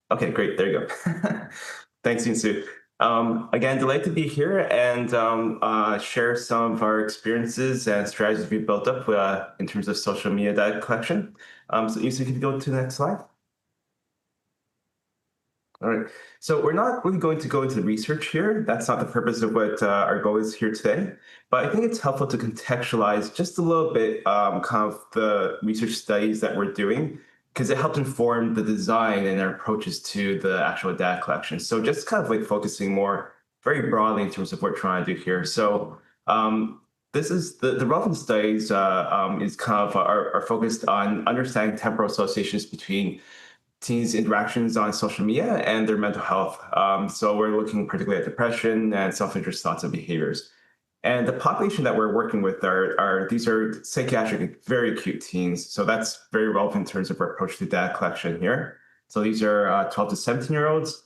Okay, great. There you go. Thanks, Yunsu. Again, delighted to be here and share some of our experiences and strategies we built up in terms of social media data collection. So, Yunsu, can you go to the next slide? All right. So we're not really going to go into the research here. That's not the purpose of what our goal is here today. But I think it's helpful to contextualize just a little bit kind of the research studies that we're doing, because it helps inform the design and our approaches to the actual data collection. So just kind of like focusing more very broadly in terms of what we're trying to do here. So this is the relevant studies is kind of are focused on understanding temporal associations between teens' interactions on social media and their mental health. So we're looking particularly at depression and self-interest thoughts and behaviors. And the population that we're working with are these are psychiatric, very acute teens. So that's very relevant in terms of our approach to data collection here. So these are 12 to 17-year-olds,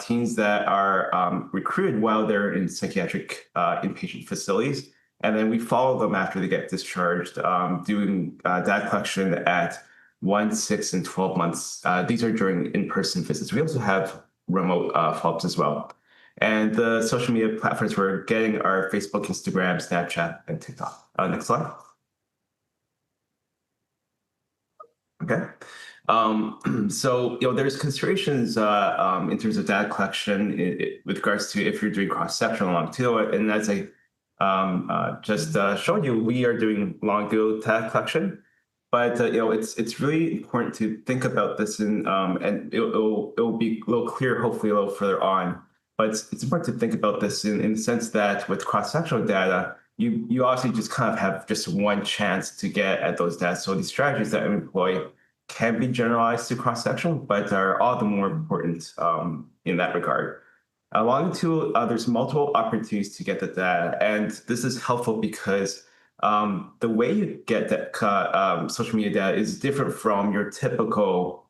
teens that are recruited while they're in psychiatric inpatient facilities. And then we follow them after they get discharged, doing data collection at 1, 6, and 12 months. These are during in-person visits. We also have remote follow-ups as well. And the social media platforms we're getting are Facebook, Instagram, Snapchat, and TikTok. Next slide. Okay. So there's considerations in terms of data collection with regards to if you're doing cross-sectional longitudinal, and as I just showed you, we are doing longitudinal data collection. But it's really important to think about this, and it'll be a little clear, hopefully, a little further on. But it's important to think about this in the sense that with cross-sectional data, you obviously just kind of have just one chance to get at those data. So these strategies that we employ can be generalized to cross-sectional, but are all the more important in that regard. Longitudinal, there's multiple opportunities to get the data, and this is helpful because the way you get that social media data is different from your typical,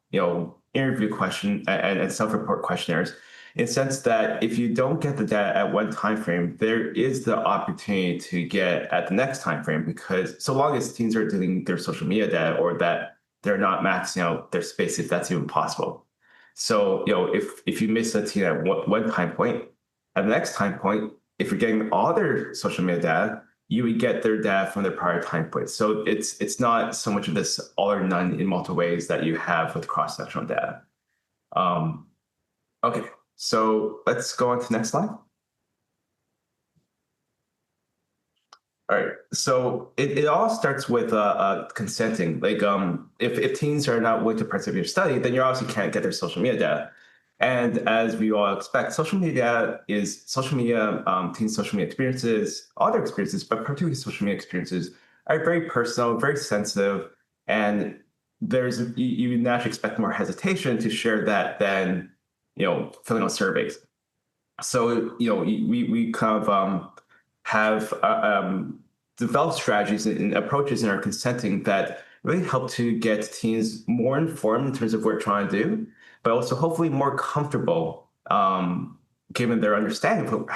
interview question and self-report questionnaires, in the sense that if you don't get the data at one time frame, there is the opportunity to get at the next time frame, because so long as teens are doing their social media data or that they're not maxing out their space, if that's even possible. So, if you miss a teen at one time point, at the next time point, if you're getting all their social media data, you would get their data from their prior time points. So it's not so much of this all or none in multiple ways that you have with cross-sectional data. Okay, so let's go on to the next slide. All right, so it all starts with consenting. Like if teens are not willing to participate in your study, then you obviously can't get their social media data. And as we all expect, social media is social media, teen social media experiences, other experiences, but particularly social media experiences are very personal, very sensitive, and you naturally expect more hesitation to share that than filling out surveys. So we kind of have developed strategies and approaches in our consenting that really help to get teens more informed in terms of what we're trying to do, but also hopefully more comfortable, given their understanding of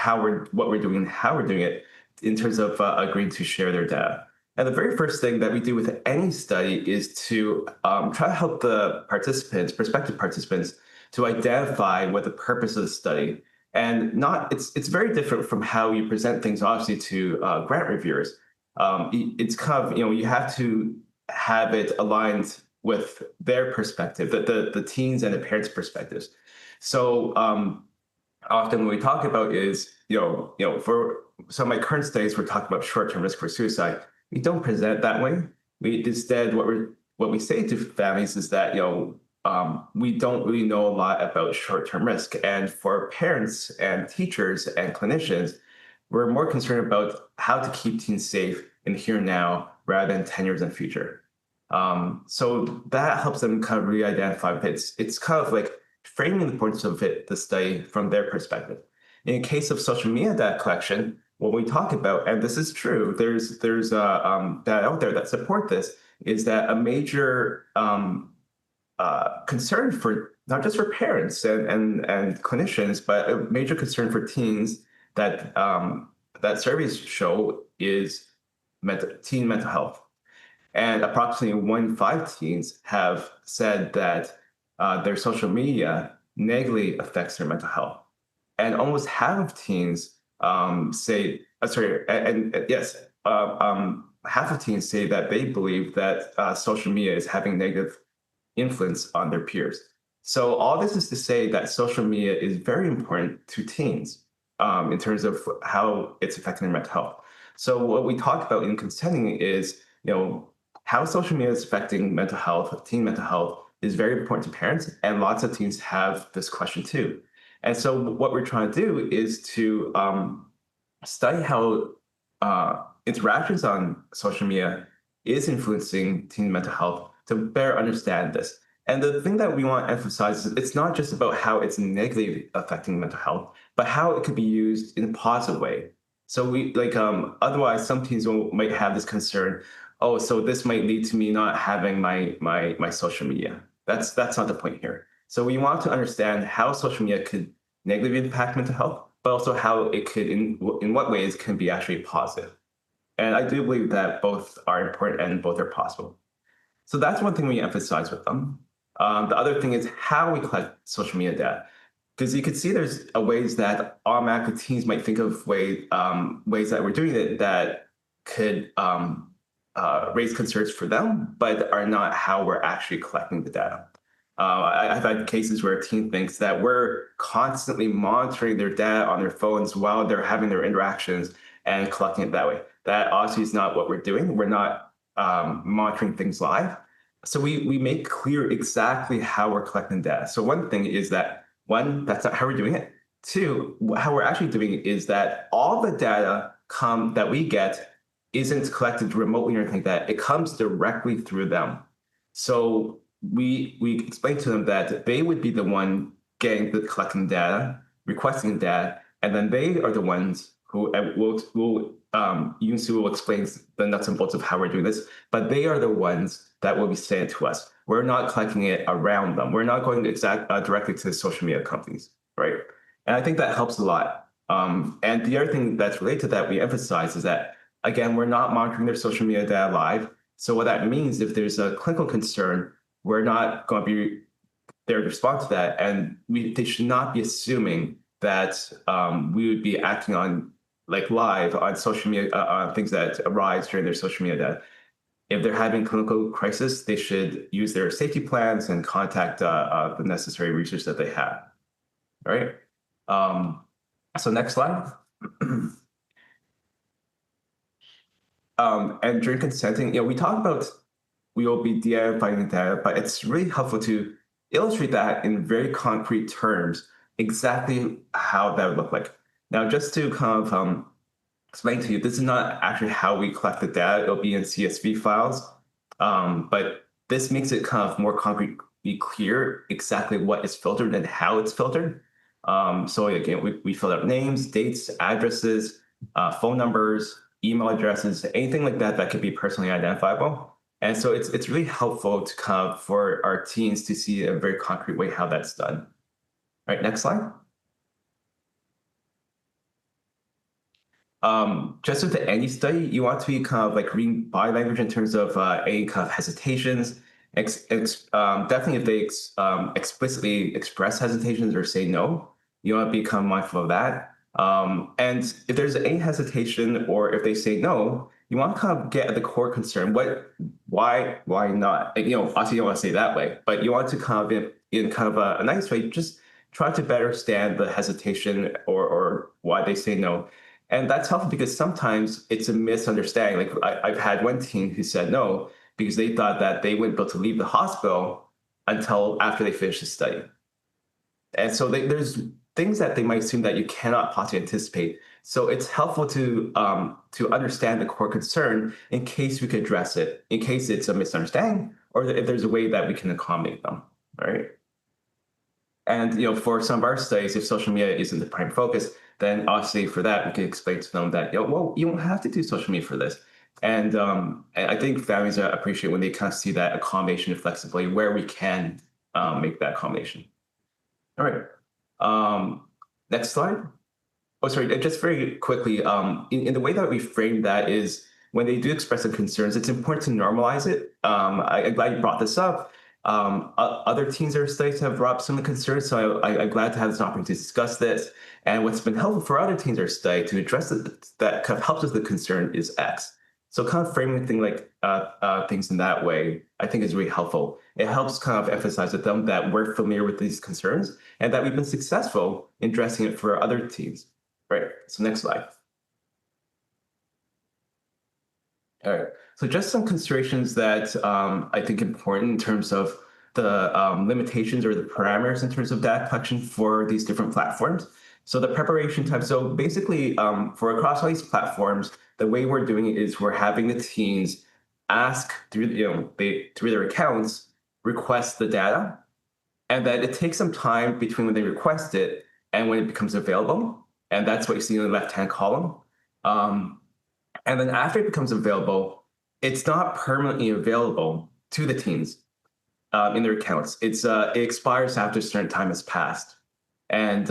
what we're doing and how we're doing it, in terms of agreeing to share their data. And the very first thing that we do with any study is to try to help the prospective participants, to identify what the purpose of the study. And it's very different from how you present things, obviously, to grant reviewers. It's kind of, you have to have it aligned with their perspective, the teens and the parents' perspectives. So often what we talk about is, for some of my current studies, we're talking about short-term risk for suicide. We don't present it that way. We instead, what we say to families is that, we don't really know a lot about short-term risk. And for parents and teachers and clinicians, we're more concerned about how to keep teens safe in the here and now rather than 10 years in the future. So that helps them kind of re-identify it. It's kind of like framing the importance of the study from their perspective. In the case of social media data collection, what we talk about, and this is true, there's data out there that support this, is that a major concern for not just for parents and clinicians, but a major concern for teens that that surveys show is teen mental health. And approximately 1 in 5 teens have said that their social media negatively affects their mental health. And almost half of teens say, yes, half of teens say that they believe that social media is having negative influence on their peers. So all this is to say that social media is very important to teens in terms of how it's affecting their mental health. So what we talk about in consenting is, how social media is affecting mental health, teen mental health, is very important to parents, and lots of teens have this question too. And so what we're trying to do is to study how interactions on social media is influencing teen mental health to better understand this. And the thing that we want to emphasize is it's not just about how it's negatively affecting mental health, but how it could be used in a positive way. So we otherwise some teens might have this concern, oh, so this might lead to me not having my social media. That's not the point here. So we want to understand how social media could negatively impact mental health, but also how it could, in what ways can be actually positive. And I do believe that both are important and both are possible. So that's one thing we emphasize with them. The other thing is how we collect social media data. Because you could see there's ways that automatically teens might think of ways that we're doing it that could raise concerns for them, but are not how we're actually collecting the data. I've had cases where a teen thinks that we're constantly monitoring their data on their phones while they're having their interactions and collecting it that way. That obviously is not what we're doing. We're not monitoring things live. So we make clear exactly how we're collecting data. So one thing is that, one, that's not how we're doing it. Two, how we're actually doing it is that all the data that we get isn't collected remotely or anything like that. It comes directly through them. So we explain to them that they would be the one collecting data, requesting data, and then they are the ones who Yeonsoo will explain the nuts and bolts of how we're doing this, but they are the ones that will be sent to us. We're not collecting it around them. We're not going directly to the social media companies, right? And I think that helps a lot. And the other thing that's related to that we emphasize is that, again, we're not monitoring their social media data live. So what that means, if there's a clinical concern, we're not going to be there to respond to that. And they should not be assuming that we would be acting on live on social media, on things that arise during their social media data. If they're having clinical crisis, they should use their safety plans and contact the necessary research that they have. All right. So next slide. And during consenting, we talk about we will be de-identifying data, but it's really helpful to illustrate that in very concrete terms, exactly how that would look like. Now, just to kind of explain to you, this is not actually how we collect the data. It'll be in CSV files, but this makes it kind of more concretely clear exactly what is filtered and how it's filtered. So again, we fill out names, dates, addresses, phone numbers, email addresses, anything like that that could be personally identifiable. And so it's really helpful to kind of for our teens to see in a very concrete way how that's done. All right, next slide. Just with any study, you want to be kind of reading body language in terms of any kind of hesitations. Definitely if they explicitly express hesitations or say no, you want to become mindful of that. And if there's any hesitation or if they say no, you want to kind of get at the core concern. Why not? Obviously you don't want to say it that way, but you want to kind of in kind of a nice way, just try to better understand the hesitation or why they say no. And that's helpful because sometimes it's a misunderstanding. I've had one teen who said no because they thought that they wouldn't be able to leave the hospital until after they finish the study. And so there's things that they might assume that you cannot possibly anticipate. So it's helpful to understand the core concern in case we could address it, in case it's a misunderstanding, or if there's a way that we can accommodate them, right? And for some of our studies, if social media isn't the prime focus, then obviously for that we can explain to them that well, you don't have to do social media for this. And I think families appreciate when they kind of see that accommodation and flexibility where we can make that accommodation. All right. Next slide. Oh, sorry. Just very quickly, in the way that we frame that is when they do express some concerns, it's important to normalize it. I'm glad you brought this up. Other teens or studies have brought up some concerns, so I'm glad to have this opportunity to discuss this. And what's been helpful for other teens or study to address that kind of helps with the concern is X. So kind of framing things in that way, I think is really helpful. It helps kind of emphasize with them that we're familiar with these concerns and that we've been successful in addressing it for other teams. Right. So next slide. All right. So just some considerations that I think important in terms of the limitations or the parameters in terms of data collection for these different platforms. So the preparation time. So basically, for across all these platforms, the way we're doing it is we're having the teams ask through through their accounts request the data, and then it takes some time between when they request it and when it becomes available, and that's what you see in the left-hand column. Um, and then after it becomes available, it's not permanently available to the teens in their accounts. It expires after a certain time has passed, and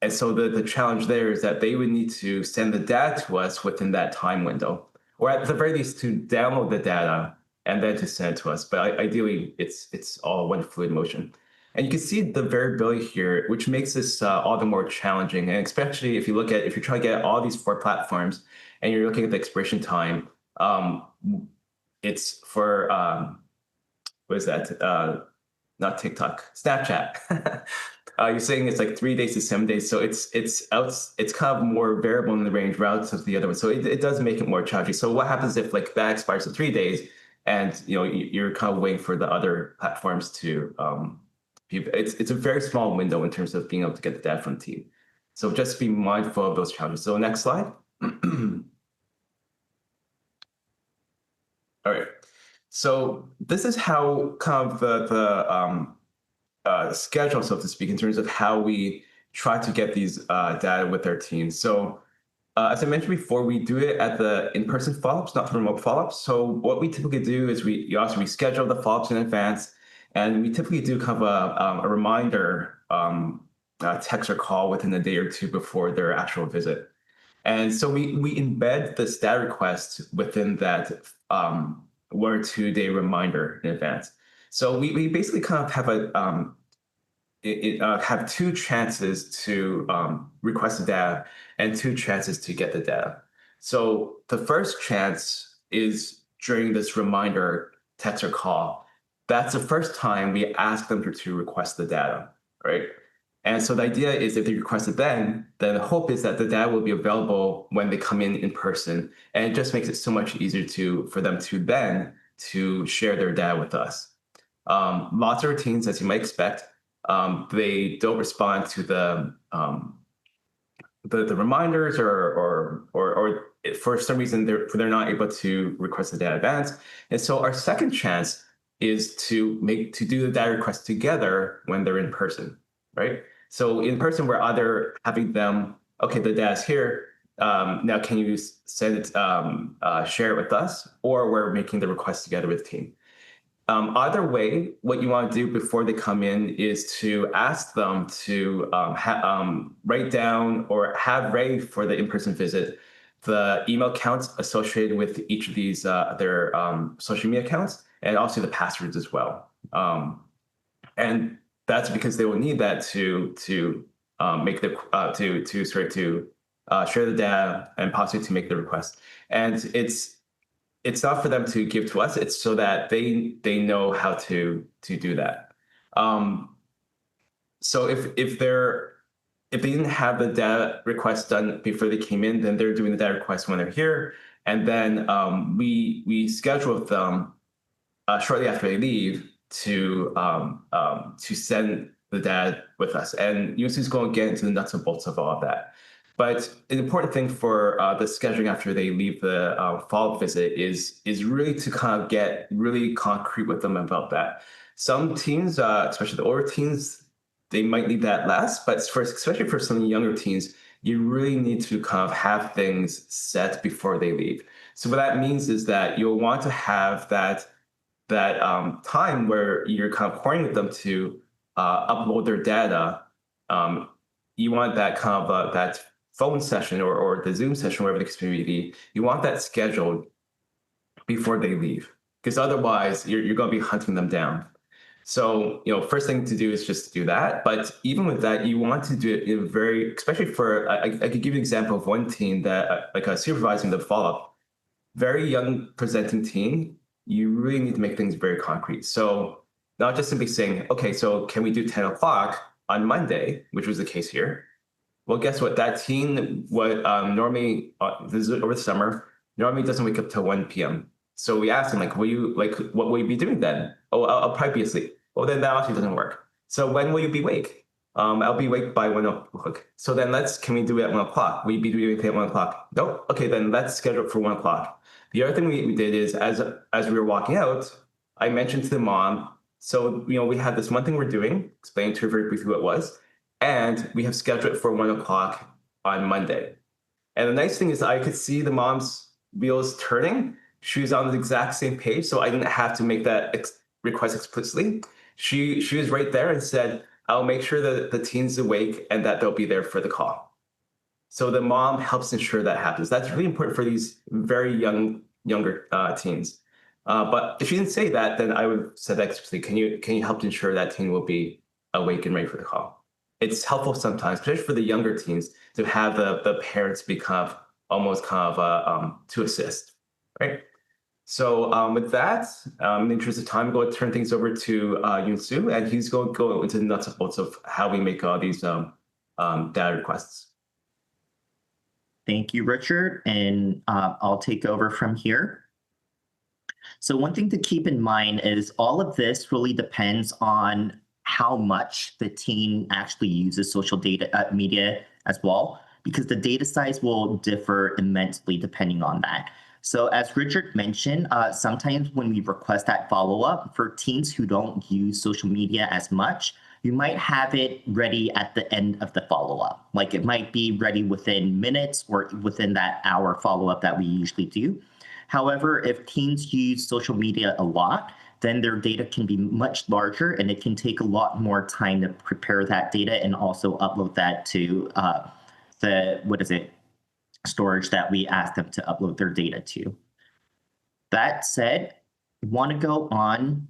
so the challenge there is that they would need to send the data to us within that time window, or at the very least to download the data and then to send it to us. But ideally, it's all one fluid motion. And you can see the variability here, which makes this all the more challenging. And especially if you're trying to get all these 4 platforms and you're looking at the expiration time, it's for what is that? Not TikTok, Snapchat. You're saying it's like 3 days to 7 days, so it's kind of more variable in the range relative to the other one. So it does make it more challenging. So what happens if like that expires in 3 days, and you're kind of waiting for the other platforms to it's a very small window in terms of being able to get the data from the team. So just be mindful of those challenges. So next slide. All right. So this is how kind of the schedule, so to speak, in terms of how we try to get these data with our teams. So as I mentioned before, we do it at the in-person follow-ups, not the remote follow-ups. So what we typically do is we schedule the follow-ups in advance, and we typically do kind of a reminder text or call within a day or two before their actual visit. And so we embed the data request within that 1 or 2 day reminder in advance. So we basically kind of have have 2 chances to request the data and 2 chances to get the data. So the first chance is during this reminder text or call. That's the first time we ask them to request the data, right? And so the idea is if they request it then the hope is that the data will be available when they come in person. And it just makes it so much easier for them to share their data with us. Lots of routines, as you might expect, they don't respond to the reminders or for some reason they're not able to request the data advance. And so our second chance is to do the data request together when they're in person, right? So in person, we're either having them, okay, the data's here. Now can you send it, share it with us, or we're making the request together with the team. Either way, what you want to do before they come in is to ask them to write down or have ready for the in-person visit the email accounts associated with each of these their social media accounts, and also the passwords as well. And that's because they will need that to make the share the data and possibly to make the request. And it's not for them to give to us. It's so that they know how to do that. So if they didn't have the data request done before they came in, then they're doing the data request when they're here, and then we schedule them shortly after they leave to send the data with us. And Yeonsoo is going to get into the nuts and bolts of all of that. But an important thing for the scheduling after they leave the follow-up visit is really to kind of get really concrete with them about that. Some teens, especially the older teens, they might need that less, but especially for some younger teens, you really need to kind of have things set before they leave. So what that means is that you'll want to have that time where you're kind of coordinating with them to upload their data. You want that kind of that phone session or the Zoom session, whatever the case may be, you want that scheduled before they leave, because otherwise you're going to be hunting them down. So, first thing to do is just do that. But even with that, you want to do it in especially for, I could give you an example of one teen that, like a supervising the follow-up, very young presenting teen, you really need to make things very concrete. So not just simply saying, okay, so can we do 10 o'clock on Monday, which was the case here. Well, guess what? That teen normally, this is over the summer, normally doesn't wake up till 1 p.m. So we asked him, like, what will you be doing then? Oh, I'll probably be asleep. Well, then that actually doesn't work. So when will you be awake? I'll be awake by 1 o'clock. So then can we do it at 1 o'clock? Will you be doing anything at 1 o'clock? Nope. Okay, then let's schedule it for 1 o'clock. The other thing we did is as we were walking out, I mentioned to the mom, so we had this one thing we're doing, explained to her very briefly what it was, and we have scheduled it for 1 o'clock on Monday. And the nice thing is I could see the mom's wheels turning. She was on the exact same page, so I didn't have to make that request explicitly. She was right there and said, I'll make sure that the teen's awake and that they'll be there for the call. So the mom helps ensure that happens. That's really important for these very younger teens. But if she didn't say that, then I would say that explicitly. Can you help ensure that teen will be awake and ready for the call? It's helpful sometimes, especially for the younger teens, to have the parents be almost to assist, right? So with that, in the interest of time, I'm going to turn things over to Yeonsoo, and he's going to go into the nuts and bolts of how we make all these data requests. Thank you, Richard, and I'll take over from here. So one thing to keep in mind is all of this really depends on how much the teen actually uses social media as well, because the data size will differ immensely depending on that. So as Richard mentioned, sometimes when we request that follow-up for teens who don't use social media as much, you might have it ready at the end of the follow-up. Like it might be ready within minutes or within that hour follow-up that we usually do. However, if teens use social media a lot, then their data can be much larger and it can take a lot more time to prepare that data and also upload that to storage that we ask them to upload their data to. That said, I want to go on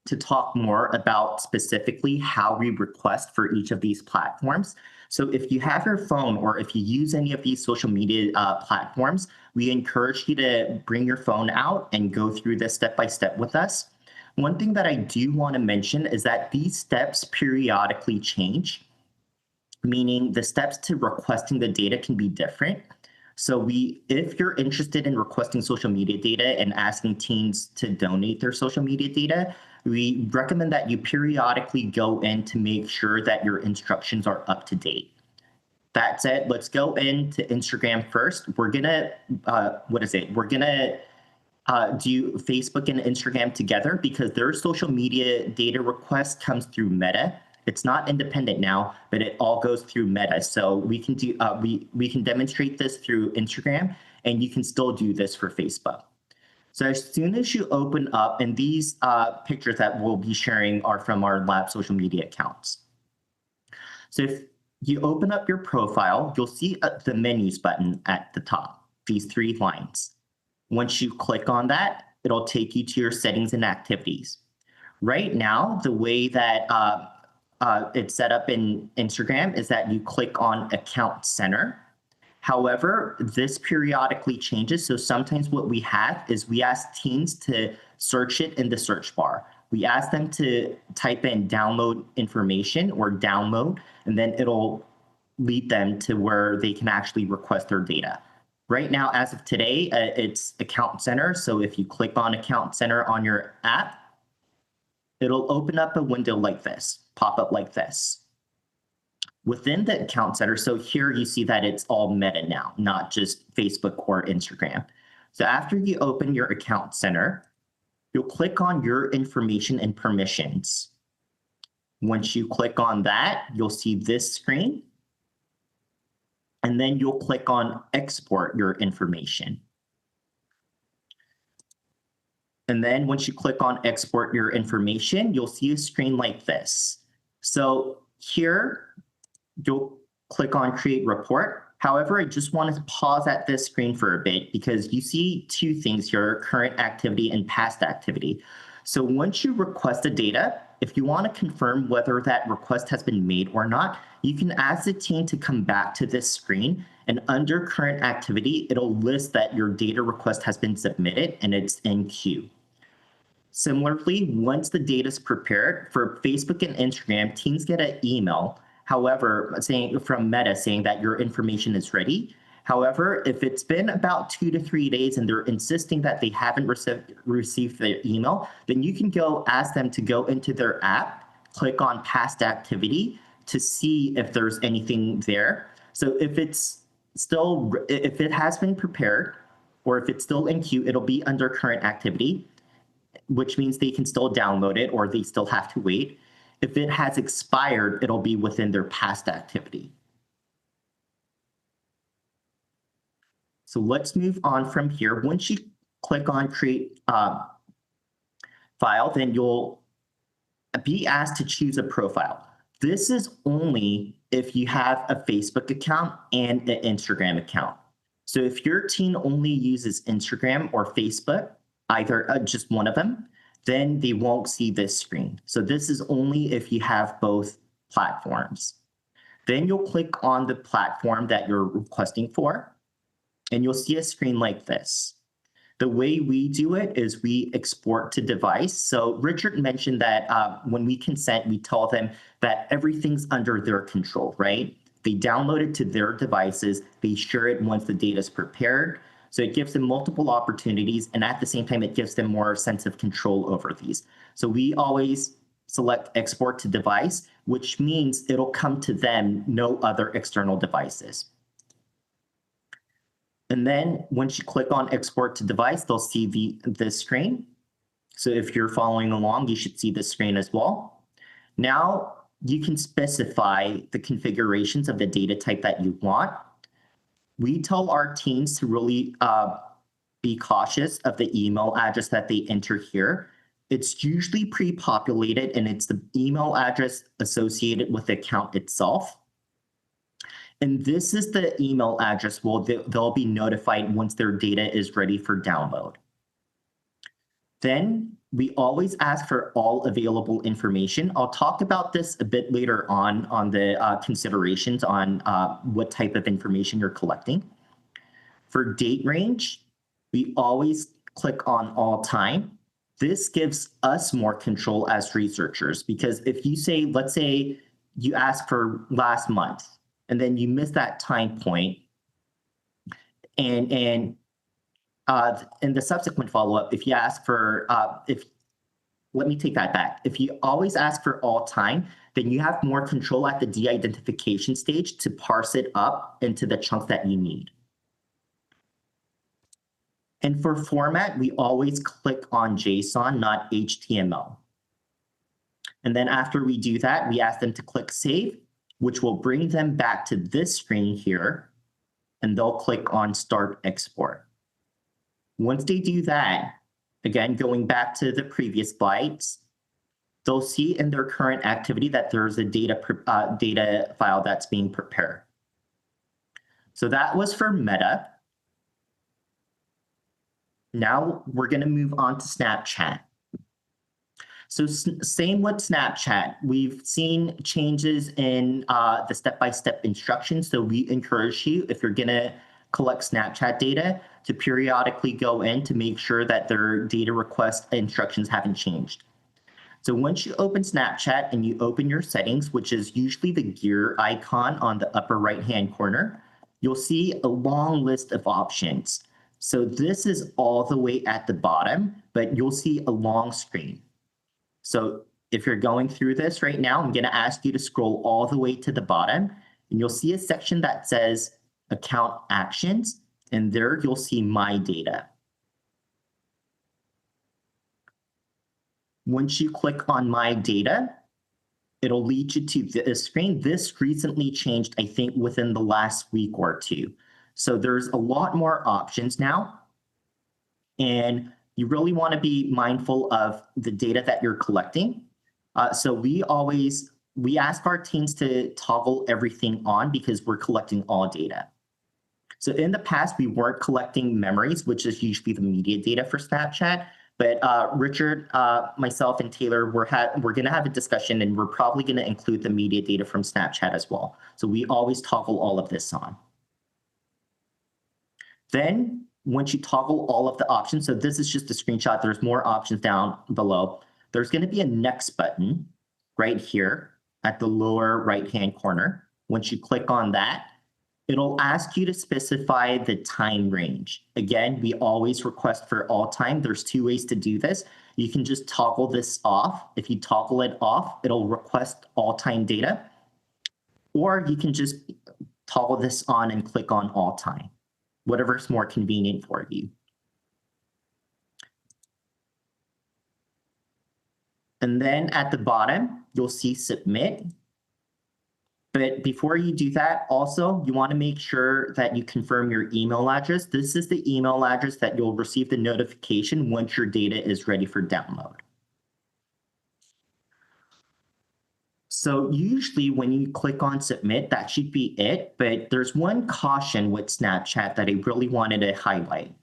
to talk more about specifically how we request for each of these platforms. So if you have your phone or if you use any of these social media platforms, we encourage you to bring your phone out and go through this step by step with us. One thing that I do want to mention is that these steps periodically change, meaning the steps to requesting the data can be different. So if you're interested in requesting social media data and asking teens to donate their social media data, we recommend that you periodically go in to make sure that your instructions are up to date. That said, let's go into Instagram first. We're gonna, We're gonna do Facebook and Instagram together because their social media data request comes through Meta. It's not independent now, but it all goes through Meta. So we can do we can demonstrate this through Instagram, and you can still do this for Facebook. So as soon as you open up, and these pictures that we'll be sharing are from our lab social media accounts. So if you open up your profile, you'll see the menus button at the top, these 3 lines. Once you click on that, it'll take you to your settings and activities. Right now, the way that it's set up in Instagram is that you click on Account Center. However, this periodically changes. So sometimes what we have is we ask teens to search it in the search bar. We ask them to type in download information or download, and then it'll lead them to where they can actually request their data. Right now, as of today, it's Account Center. So if you click on Account Center on your app, it'll open up a window like this, pop up like this. Within the Account Center, so here you see that it's all Meta now, not just Facebook or Instagram. So after you open your Account Center, you'll click on your information and permissions. Once you click on that, you'll see this screen. And then you'll click on Export Your Information. And then once you click on Export Your Information, you'll see a screen like this. So here, you'll click on Create Report. However, I just want to pause at this screen for a bit because you see 2 things here, current activity and past activity. So once you request the data, if you want to confirm whether that request has been made or not, you can ask the team to come back to this screen, and under current activity, it'll list that your data request has been submitted and it's in queue. Similarly, once the data is prepared for Facebook and Instagram, teams get an email, however, saying from Meta saying that your information is ready. However, if it's been about 2 to 3 days and they're insisting that they haven't received the email, then you can go ask them to go into their app, click on past activity to see if there's anything there. So if it has been prepared or if it's still in queue, it'll be under current activity, which means they can still download it or they still have to wait. If it has expired, it'll be within their past activity. So let's move on from here. Once you click on create file, then you'll be asked to choose a profile. This is only if you have a Facebook account and an Instagram account. So if your team only uses Instagram or Facebook, either just one of them, then they won't see this screen. So this is only if you have both platforms. Then you'll click on the platform that you're requesting for, and you'll see a screen like this. The way we do it is we export to device. So Richard mentioned that when we consent, we tell them that everything's under their control, right? They download it to their devices, they share it once the data is prepared. So it gives them multiple opportunities, and at the same time, it gives them more sense of control over these. So we always select export to device, which means it'll come to them, no other external devices. And then once you click on export to device, they'll see this screen. So if you're following along, you should see this screen as well. Now you can specify the configurations of the data type that you want. We tell our teams to really be cautious of the email address that they enter here. It's usually pre-populated and it's the email address associated with the account itself. And this is the email address they'll be notified once their data is ready for download. Then we always ask for all available information. I'll talk about this a bit later on the considerations on what type of information you're collecting. For date range, we always click on all time. This gives us more control as researchers, because if you say, let's say you ask for last month, and then you miss that time point, and in the subsequent follow-up, if you ask for, let me take that back. If you always ask for all time, then you have more control at the de-identification stage to parse it up into the chunks that you need. And for format, we always click on JSON, not HTML. And then after we do that, we ask them to click Save, which will bring them back to this screen here, and they'll click on Start Export. Once they do that, again, going back to the previous slides, they'll see in their current activity that there's a data file that's being prepared. So that was for Meta. Now we're going to move on to Snapchat. So same with Snapchat, we've seen changes in the step-by-step instructions. So we encourage you, if you're going to collect Snapchat data, to periodically go in to make sure that their data request instructions haven't changed. So once you open Snapchat and you open your settings, which is usually the gear icon on the upper right-hand corner, you'll see a long list of options. So this is all the way at the bottom, but you'll see a long screen. So if you're going through this right now, I'm going to ask you to scroll all the way to the bottom, and you'll see a section that says Account Actions, and there you'll see My Data. Once you click on My Data, it'll lead you to this screen. This recently changed, I think, within the last week or two. So there's a lot more options now, and you really want to be mindful of the data that you're collecting. So we ask our teams to toggle everything on because we're collecting all data. So in the past, we weren't collecting memories, which is usually the media data for Snapchat, But Richard, myself, and Taylor, we're going to have a discussion, and we're probably going to include the media data from Snapchat as well. So we always toggle all of this on. Then once you toggle all of the options, so this is just a screenshot, there's more options down below. There's going to be a next button right here at the lower right-hand corner. Once you click on that, it'll ask you to specify the time range. Again, we always request for all time. There's two ways to do this. You can just toggle this off. If you toggle it off, it'll request all time data. Or you can just toggle this on and click on all time, whatever's more convenient for you. And then at the bottom, you'll see submit. But before you do that, also, you want to make sure that you confirm your email address. This is the email address that you'll receive the notification once your data is ready for download. So usually when you click on submit, that should be it. But there's one caution with Snapchat that I really wanted to highlight,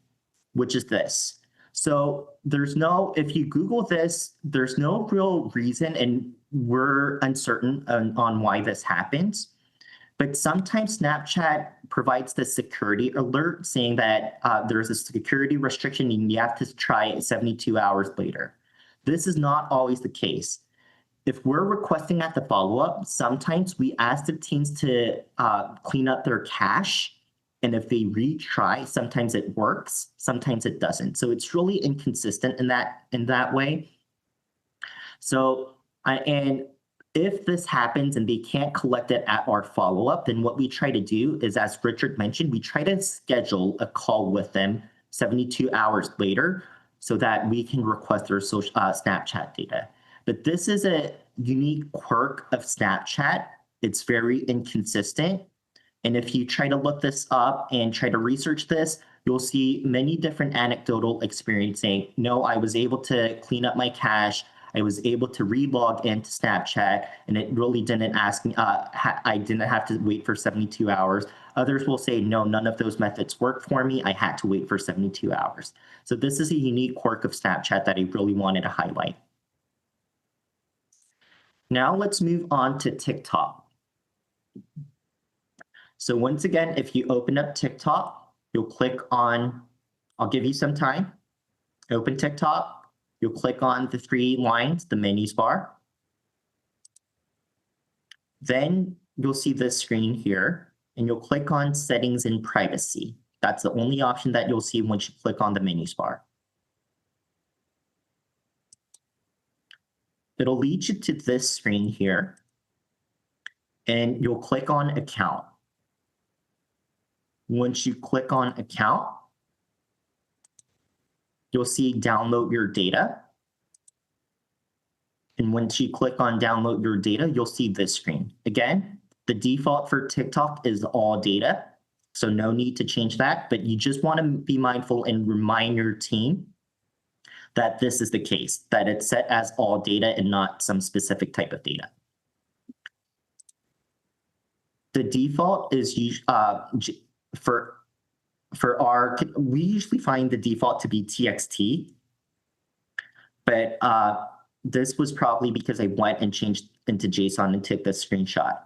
which is this. So there's no, if you Google this, there's no real reason, and we're uncertain on why this happens. But sometimes Snapchat provides the security alert saying that there's a security restriction and you have to try it 72 hours later. This is not always the case. If we're requesting at the follow-up, sometimes we ask the teams to clean up their cache. And if they retry, sometimes it works, sometimes it doesn't. So it's really inconsistent in that way. So, and if this happens and they can't collect it at our follow-up, then what we try to do is, as Richard mentioned, we try to schedule a call with them 72 hours later so that we can request their Snapchat data. But this is a unique quirk of Snapchat. It's very inconsistent. And if you try to look this up and try to research this, you'll see many different anecdotal experiences saying, no, I was able to clean up my cache. I was able to relog into Snapchat, and it really didn't ask me, I didn't have to wait for 72 hours. Others will say, no, none of those methods worked for me. I had to wait for 72 hours. So this is a unique quirk of Snapchat that I really wanted to highlight. Now let's move on to TikTok. So once again, if you open up TikTok, you'll click on, I'll give you some time, open TikTok, you'll click on the three lines, the menus bar. Then you'll see this screen here, and you'll click on settings and privacy. That's the only option that you'll see once you click on the menus bar. It'll lead you to this screen here, and you'll click on account. Once you click on account, you'll see download your data. And once you click on download your data, you'll see this screen. Again, the default for TikTok is all data, so no need to change that, but you just want to be mindful and remind your team that this is the case, that it's set as all data and not some specific type of data. The default is we usually find the default to be TXT, but this was probably because I went and changed into JSON and took this screenshot.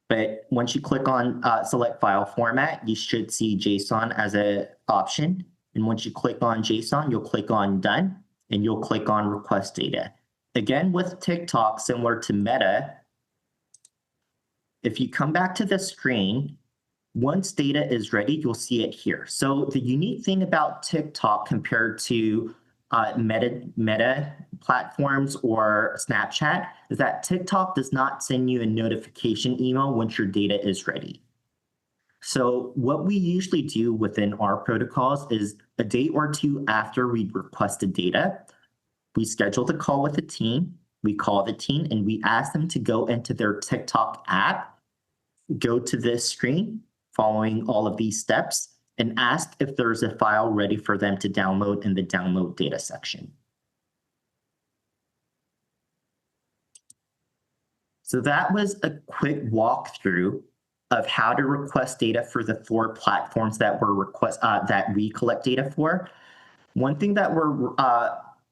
But once you click on select file format, you should see JSON as an option. And once you click on JSON, you'll click on done, and you'll click on request data. Again, with TikTok, similar to Meta, if you come back to the screen, once data is ready, you'll see it here. So the unique thing about TikTok compared to Meta platforms or Snapchat is that TikTok does not send you a notification email once your data is ready. So what we usually do within our protocols is a day or two after we requested data, we schedule the call with the team, we call the team, and we ask them to go into their TikTok app, go to this screen, following all of these steps, and ask if there's a file ready for them to download in the download data section. So that was a quick walkthrough of how to request data for the 4 platforms that we collect data for. One thing that we're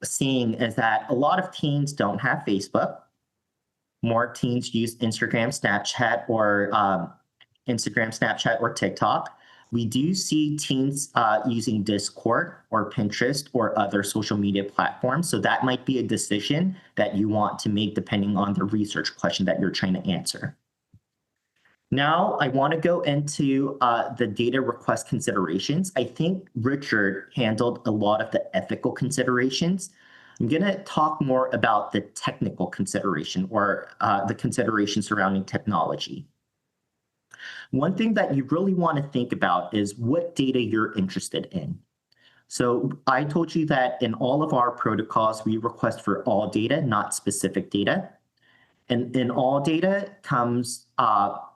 seeing is that a lot of teens don't have Facebook. More teens use Instagram, Snapchat, or TikTok. We do see teens using Discord or Pinterest or other social media platforms. So that might be a decision that you want to make depending on the research question that you're trying to answer. Now, I want to go into the data request considerations. I think Richard handled a lot of the ethical considerations. I'm going to talk more about the technical consideration or the consideration surrounding technology. One thing that you really want to think about is what data you're interested in. So I told you that in all of our protocols, we request for all data, not specific data. And in all data comes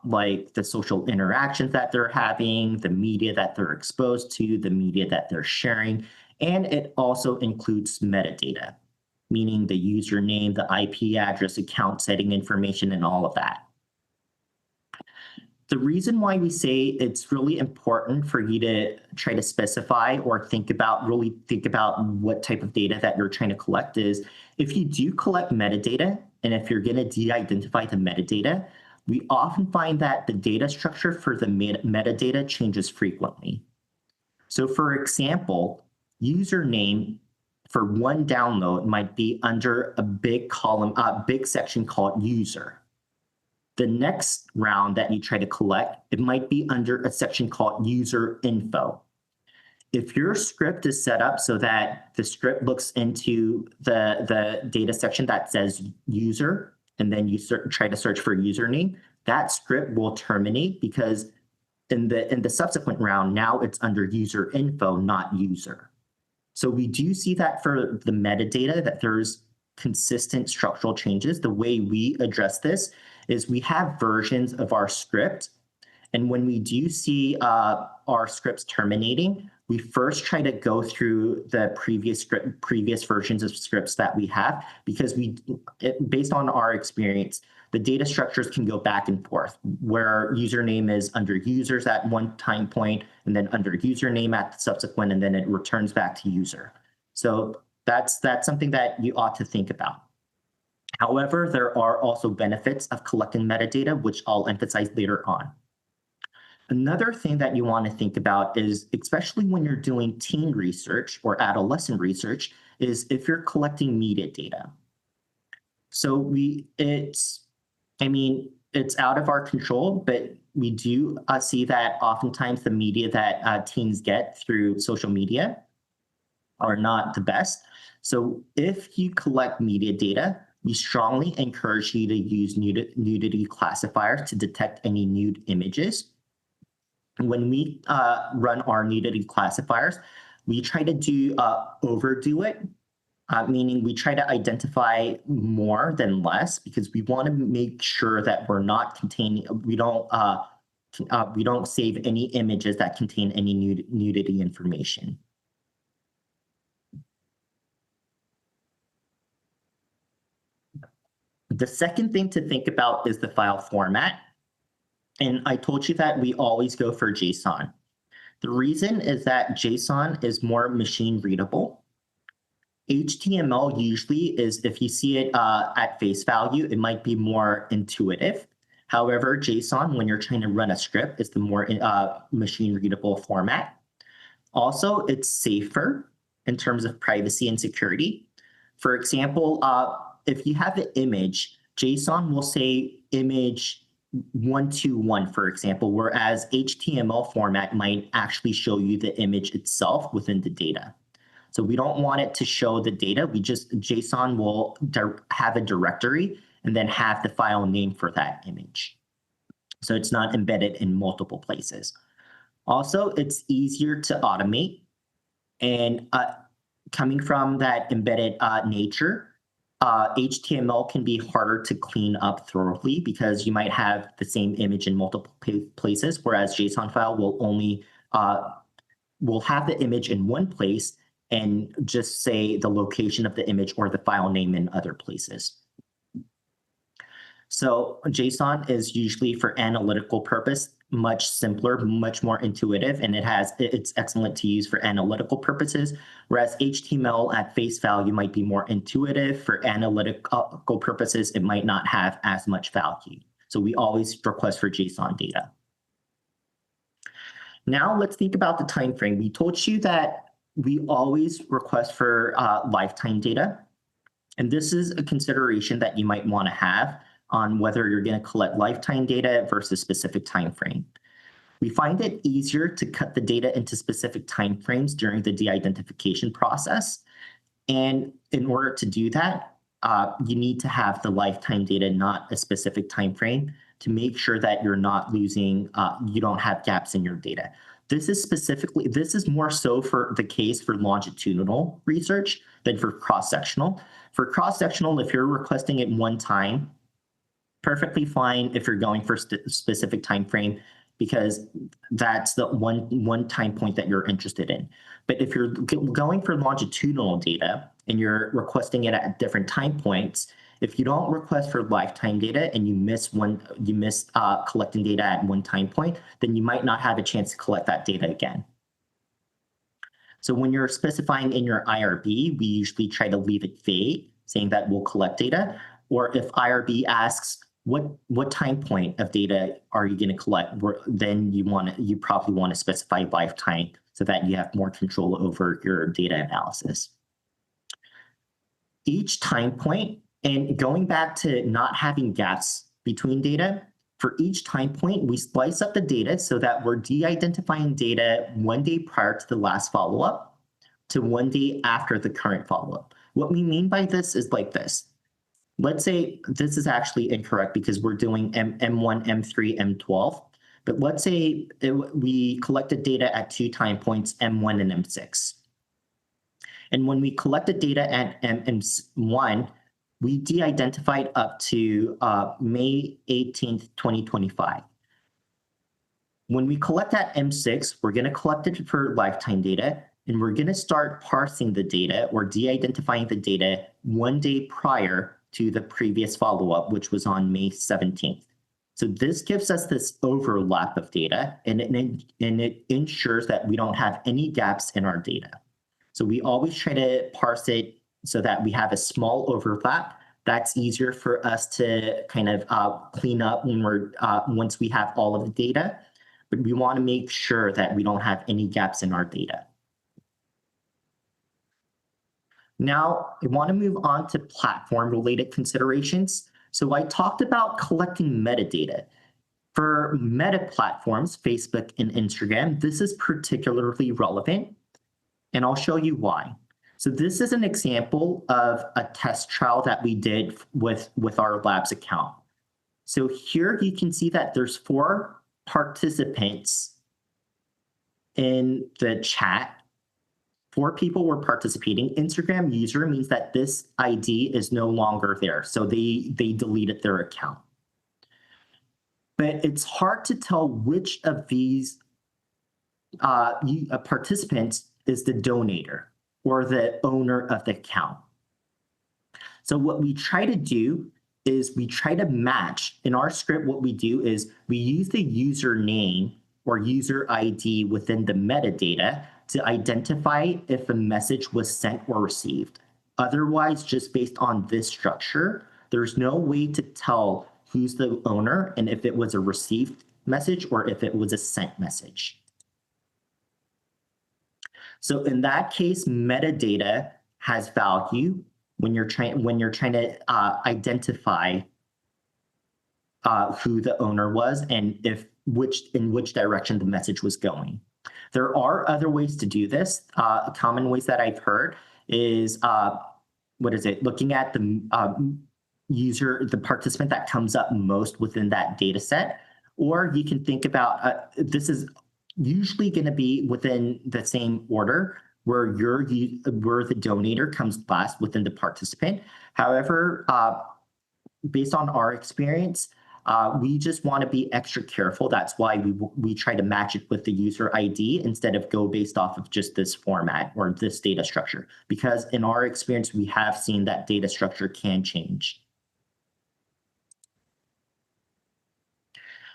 like the social interactions that they're having, the media that they're exposed to, the media that they're sharing, and it also includes metadata, meaning the username, the IP address, account setting information, and all of that. The reason why we say it's really important for you to try to specify or really think about what type of data that you're trying to collect is if you do collect metadata, and if you're going to de-identify the metadata, we often find that the data structure for the metadata changes frequently. So for example, username for one download might be under a big column, big section called user. The next round that you try to collect, it might be under a section called user info. If your script is set up so that the script looks into the data section that says user, and then you try to search for username, that script will terminate because in the subsequent round, now it's under user info, not user. So we do see that for the metadata, that there's consistent structural changes. The way we address this is we have versions of our script. And when we do see our scripts terminating, we first try to go through the previous versions of scripts that we have, because based on our experience, the data structures can go back and forth, where username is under users at one time point, and then under username at the subsequent, and then it returns back to user. So that's something that you ought to think about. However, there are also benefits of collecting metadata, which I'll emphasize later on. Another thing that you want to think about is, especially when you're doing teen research or adolescent research, is if you're collecting media data. So it's out of our control, but we do see that oftentimes the media that teens get through social media are not the best. So if you collect media data, we strongly encourage you to use nudity classifiers to detect any nude images. When we run our nudity classifiers, we try to overdo it, meaning we try to identify more than less, because we want to make sure that we're not containing, we don't save any images that contain any nudity information. The second thing to think about is the file format. And I told you that we always go for JSON. The reason is that JSON is more machine readable. HTML usually is, if you see it at face value, it might be more intuitive. However, JSON, when you're trying to run a script, is the more machine readable format. Also, it's safer in terms of privacy and security. For example, if you have an image, JSON will say image 121, for example, whereas HTML format might actually show you the image itself within the data. So we don't want it to show the data. JSON will have a directory and then have the file name for that image. So it's not embedded in multiple places. Also, it's easier to automate. And coming from that embedded nature, HTML can be harder to clean up thoroughly, because you might have the same image in multiple places, whereas JSON file will have the image in one place and just say the location of the image or the file name in other places. So JSON is usually for analytical purpose. much simpler, much more intuitive, and it's excellent to use for analytical purposes, whereas HTML at face value might be more intuitive. For analytical purposes, it might not have as much value. So we always request for JSON data. Now let's think about the time frame. We told you that we always request for lifetime data. And this is a consideration that you might want to have on whether you're going to collect lifetime data versus specific time frame. We find it easier to cut the data into specific time frames during the de-identification process. And in order to do that, you need to have the lifetime data, not a specific time frame, to make sure that you're not losing, you don't have gaps in your data. This is more so for the case for longitudinal research than for cross-sectional. For cross-sectional, if you're requesting it one time, perfectly fine if you're going for specific time frame, because that's the one time point that you're interested in. But if you're going for longitudinal data and you're requesting it at different time points, if you don't request for lifetime data and you miss collecting data at one time point, then you might not have a chance to collect that data again. So when you're specifying in your IRB, we usually try to leave it vague, saying that we'll collect data. Or if IRB asks, what time point of data are you going to collect? Then you probably want to specify lifetime so that you have more control over your data analysis. Each time point, and going back to not having gaps between data, for each time point, we splice up the data so that we're de-identifying data 1 day prior to the last follow-up to 1 day after the current follow-up. What we mean by this is like this. Let's say this is actually incorrect because we're doing M1, M3, M12. But let's say we collected data at 2 time points, M1 and M6. And when we collected data at M1, we de-identified up to May 18th, 2025. When we collect at M6, we're going to collect it for lifetime data, and we're going to start parsing the data or de-identifying the data 1 day prior to the previous follow-up, which was on May 17th. So this gives us this overlap of data, and it ensures that we don't have any gaps in our data. So we always try to parse it so that we have a small overlap. That's easier for us to kind of clean up when once we have all of the data, but we want to make sure that we don't have any gaps in our data. Now, I want to move on to platform-related considerations. So I talked about collecting metadata. For meta platforms, Facebook and Instagram, this is particularly relevant, and I'll show you why. So this is an example of a test trial that we did with our labs account. So here you can see that there's 4 participants in the chat. 4 people were participating. Instagram user means that this ID is no longer there. So they deleted their account. But it's hard to tell which of these participants is the donator or the owner of the account. So what we try to do is we try to match. In our script, what we do is we use the username or user ID within the metadata to identify if a message was sent or received. Otherwise, just based on this structure, there's no way to tell who's the owner and if it was a received message or if it was a sent message. So in that case, metadata has value when you're trying to identify who the owner was and in which direction the message was going. There are other ways to do this. Common ways that I've heard is looking at the the participant that comes up most within that data set, or you can think about this is usually going to be within the same order where the donator comes last within the participant. However, based on our experience, we just want to be extra careful. That's why we try to match it with the user ID instead of go based off of just this format or this data structure. Because in our experience, we have seen that data structure can change.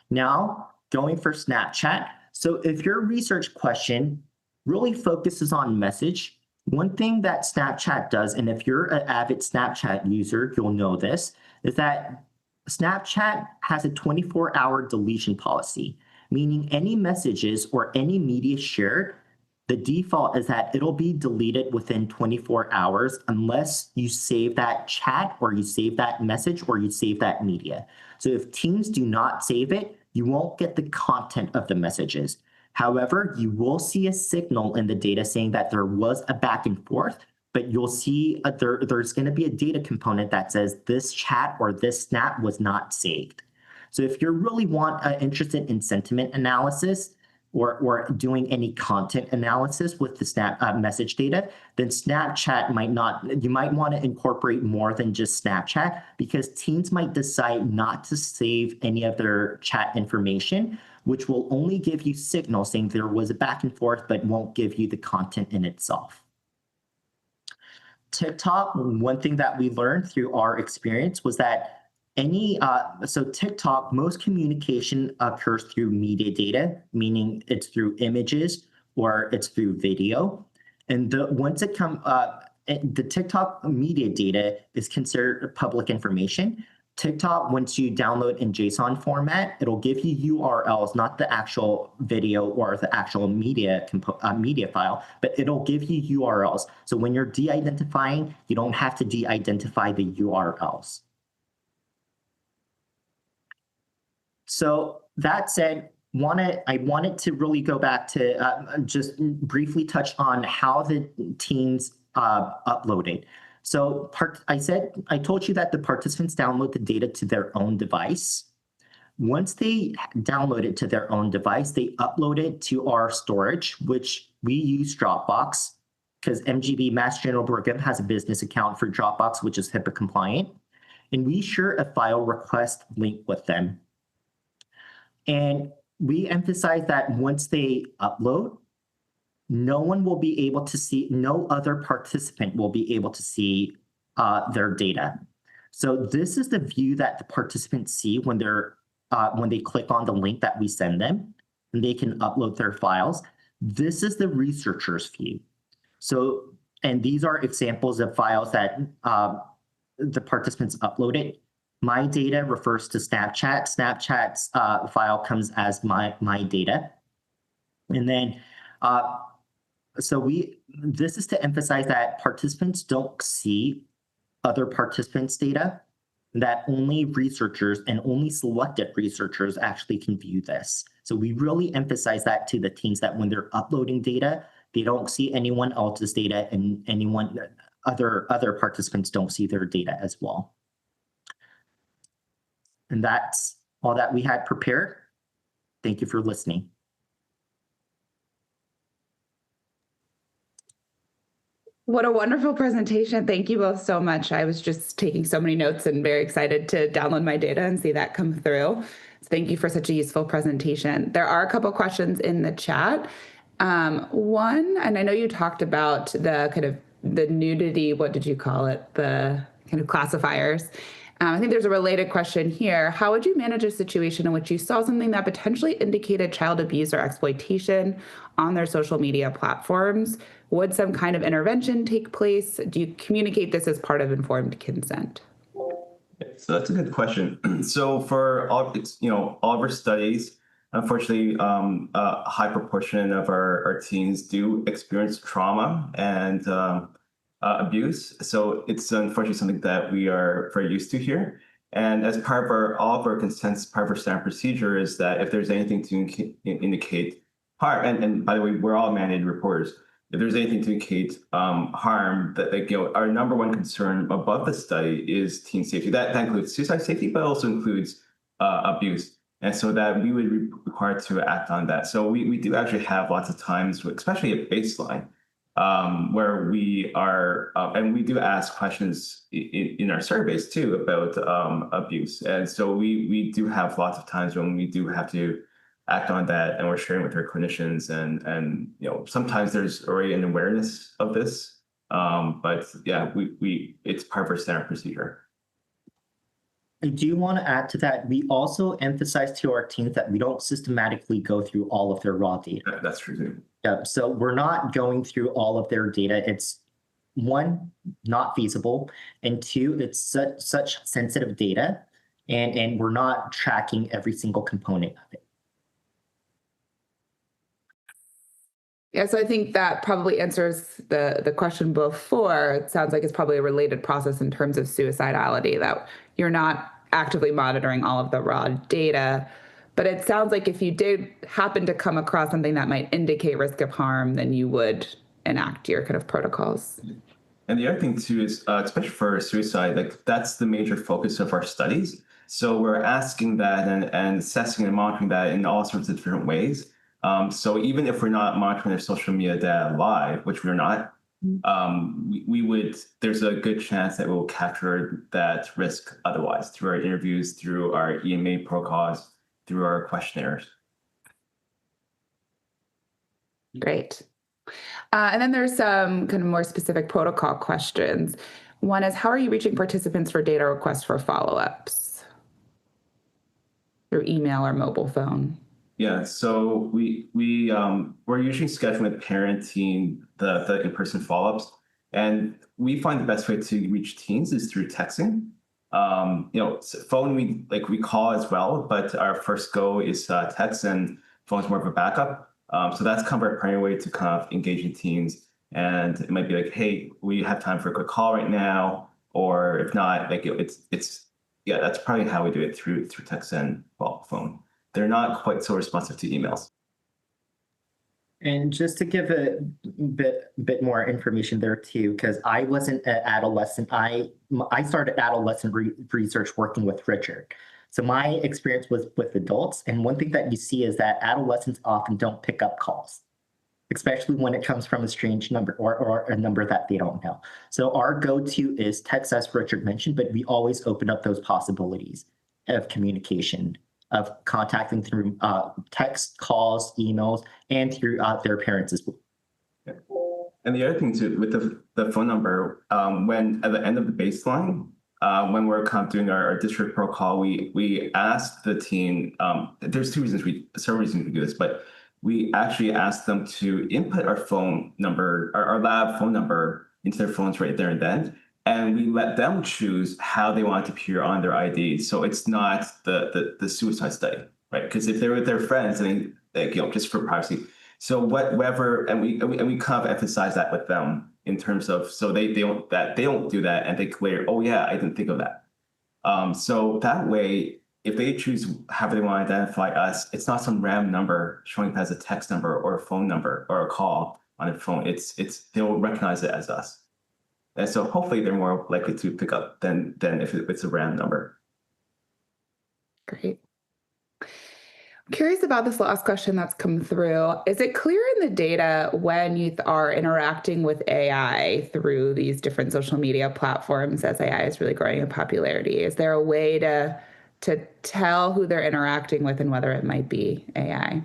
Now, going for Snapchat. So if your research question really focuses on message, one thing that Snapchat does, and if you're an avid Snapchat user, you'll know this, is that Snapchat has a 24-hour deletion policy, meaning any messages or any media shared, the default is that it'll be deleted within 24 hours unless you save that chat or you save that message or you save that media. So if teams do not save it, you won't get the content of the messages. However, you will see a signal in the data saying that there was a back and forth, but you'll see there's going to be a data component that says this chat or this snap was not saved. So if you're really interested in sentiment analysis or doing any content analysis with the Snap message data, then Snapchat you might want to incorporate more than just Snapchat, because teams might decide not to save any of their chat information, which will only give you signals saying there was a back and forth, but won't give you the content in itself. TikTok, one thing that we learned through our experience was that so TikTok, most communication occurs through media data, meaning it's through images or it's through video. And the TikTok media data is considered public information. TikTok, once you download in JSON format, it'll give you URLs, not the actual video or the actual media file, but it'll give you URLs. So when you're de-identifying, you don't have to de-identify the URLs. So that said, I wanted to really go back to just briefly touch on how the teams uploaded. So I told you that the participants download the data to their own device. Once they download it to their own device, they upload it to our storage, which we use Dropbox, because MGB, Mass General Brigham, has a business account for Dropbox, which is HIPAA compliant. And we share a file request link with them. And we emphasize that once they upload, no other participant will be able to see their data. So this is the view that the participants see when they click on the link that we send them, and they can upload their files. This is the researcher's view. So, and these are examples of files that the participants uploaded. My data refers to Snapchat. Snapchat's file comes as my data. And then, this is to emphasize that participants don't see other participants' data, that only researchers and only selected researchers actually can view this. So we really emphasize that to the teams, that when they're uploading data, they don't see anyone else's data, and other participants don't see their data as well. And that's all that we had prepared. Thank you for listening. What a wonderful presentation. Thank you both so much. I was just taking so many notes and very excited to download my data and see that come through. So thank you for such a useful presentation. There are a couple questions in the chat. One, and I know you talked about the kind of the nudity, what did you call it? The kind of classifiers. I think there's a related question here. How would you manage a situation in which you saw something that potentially indicated child abuse or exploitation on their social media platforms? Would some kind of intervention take place? Do you communicate this as part of informed consent? So that's a good question. So for all of our studies, unfortunately, a high proportion of our teens do experience trauma and abuse. So it's unfortunately something that we are very used to here. And as part of all of our consents, part of our standard procedure is that if there's anything to indicate harm, and by the way, we're all mandated reporters. If there's anything to indicate harm, that our number one concern above the study is teen safety. That includes suicide safety, but also includes abuse. And so that we would be required to act on that. So we do actually have lots of times, especially at baseline, where we are, and we do ask questions in our surveys too about abuse. And so we do have lots of times when we do have to act on that, and we're sharing with our clinicians, and sometimes there's already an awareness of this, but yeah, it's part of our standard procedure. I do want to add to that. We also emphasize to our teams that we don't systematically go through all of their raw data. That's true too. Yeah, so we're not going through all of their data. It's one, not feasible, and two, it's such sensitive data, and we're not tracking every single component of it. Yeah, so I think that probably answers the question before. It sounds like it's probably a related process in terms of suicidality, that you're not actively monitoring all of the raw data. But it sounds like if you did happen to come across something that might indicate risk of harm, then you would enact your kind of protocols. And the other thing too is, especially for suicide, like that's the major focus of our studies. So we're asking that and assessing and monitoring that in all sorts of different ways. So even if we're not monitoring their social media data live, which we're not, we would, there's a good chance that we'll capture that risk otherwise through our interviews, through our EMA protocols, through our questionnaires. Great. And then there's some kind of more specific protocol questions. One is, how are you reaching participants for data requests for follow-ups? Through email or mobile phone? Yeah, so we're usually scheduling with parent team the in-person follow-ups, and we find the best way to reach teens is through texting. Phone we call as well, but our first go is text, and phone's more of a backup. So that's kind of our primary way to kind of engage in teens, and it might be like, hey, we have time for a quick call right now, or if not, like yeah, that's probably how we do it through text and phone. They're not quite so responsive to emails. And just to give a bit more information there too, because I wasn't an adolescent. I started adolescent research working with Richard. So my experience was with adults. And one thing that you see is that adolescents often don't pick up calls, especially when it comes from a strange number or a number that they don't know. So our go-to is text, as Richard mentioned, but we always open up those possibilities of communication, of contacting through text, calls, emails, and through their parents as well. Yeah. And the other thing too, with the phone number, when at the end of the baseline, when we're kind of doing our district protocol, we asked the teen, there's several reasons we do this, but we actually asked them to input our phone number, our lab phone number into their phones right there and then. And we let them choose how they want to appear on their ID. So it's not the suicide study, right? Because if they're with their friends, and just for privacy. So whatever, and we kind of emphasize that with them in terms of, so they don't do that, and they clear, oh yeah, I didn't think of that. So that way, if they choose how they want to identify us, it's not some random number showing up as a text number or a phone number or a call on their phone. They'll recognize it as us. And so hopefully they're more likely to pick up than if it's a random number. Great. I'm curious about this last question that's come through. Is it clear in the data when youth are interacting with AI through these different social media platforms, as AI is really growing in popularity? Is there a way to tell who they're interacting with and whether it might be AI?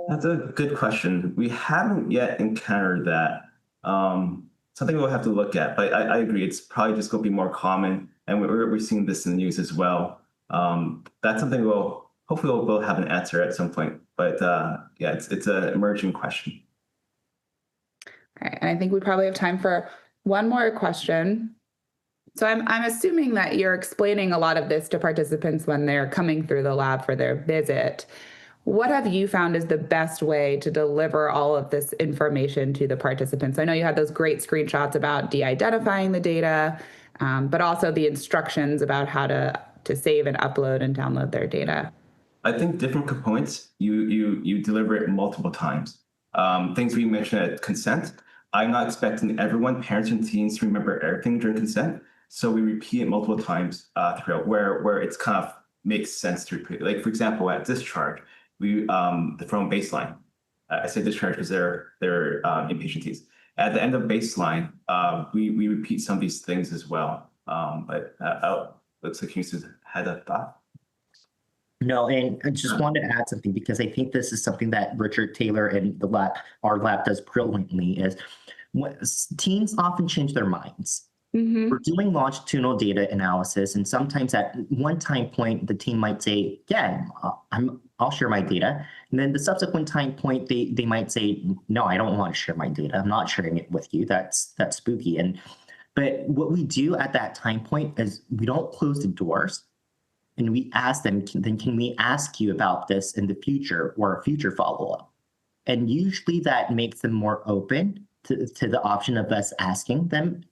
That's a good question. We haven't yet encountered that. Something we'll have to look at, but I agree. It's probably just going to be more common, and we're seeing this in the news as well. That's something hopefully we'll have an answer at some point. But yeah, it's an emerging question. All right, and I think we probably have time for one more question. So I'm assuming that you're explaining a lot of this to participants when they're coming through the lab for their visit. What have you found is the best way to deliver all of this information to the participants? I know you had those great screenshots about de-identifying the data, but also the instructions about how to save and upload and download their data. I think different components, you deliver it multiple times. Things we mentioned at consent, I'm not expecting everyone, parents and teens, to remember everything during consent. So we repeat it multiple times throughout where it's kind of makes sense to repeat. Like, for example, at discharge, from baseline. I say discharge because they're inpatient teens. At the end of baseline, we repeat some of these things as well. But looks like Houston had a thought. No, and I just wanted to add something, because I think this is something that Richard Taylor and our lab does brilliantly, is teens often change their minds. We're doing longitudinal data analysis, and sometimes at one time point, the team might say, yeah, I'll share my data. And then the subsequent time point, they might say, no, I don't want to share my data. I'm not sharing it with you. That's spooky. But what we do at that time point is we don't close the doors, and we ask them, then can we ask you about this in the future or a future follow-up? And usually that makes them more open to the option of us asking them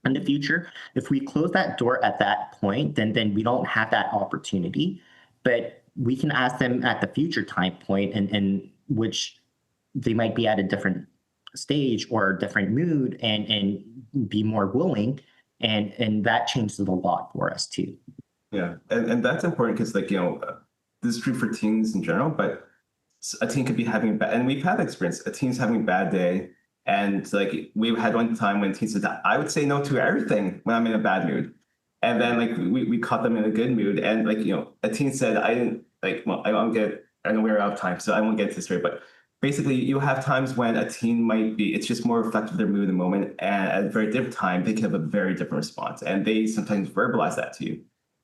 in the future. If we close that door at that point, then we don't have that opportunity. But we can ask them at the future time point, and which they might be at a different stage or a different mood, and be more willing, and that changes a lot for us too. Yeah, and that's important because, like, this is true for teens in general, but a teen could be having a bad, and we've had experience, a teen's having a bad day. And like, we've had one time when teens said that I would say no to everything when I'm in a bad mood. And then like we caught them in a good mood. And like, a teen said, I didn't like, well, I know we're out of time, so I won't get into this story, but basically you have times when a teen might be, it's just more reflective of their mood in the moment. And at a very different time, they can have a very different response. And they sometimes verbalize that to you.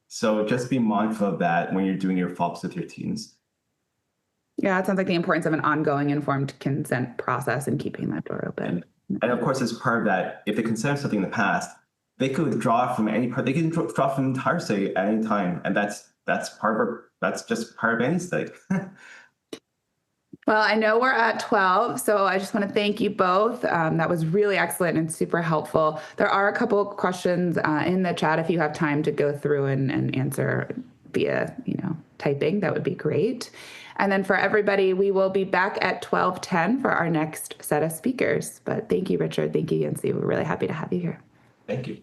So just be mindful of that when you're doing your follow-ups with your teens. Yeah, it sounds like the importance of an ongoing informed consent process and keeping that door open. And of course, as part of that, if they consent something in the past, they could withdraw from any part. They can withdraw from the entire study at any time, and that's just part of any study. Well, I know we're at 12, so I just want to thank you both. That was really excellent and super helpful. There are a couple of questions in the chat if you have time to go through and answer via typing. That would be great. And then for everybody, we will be back at 12:10 for our next set of speakers. But thank you, Richard. Thank you, Yeonsoo. We're really happy to have you here. Thank you.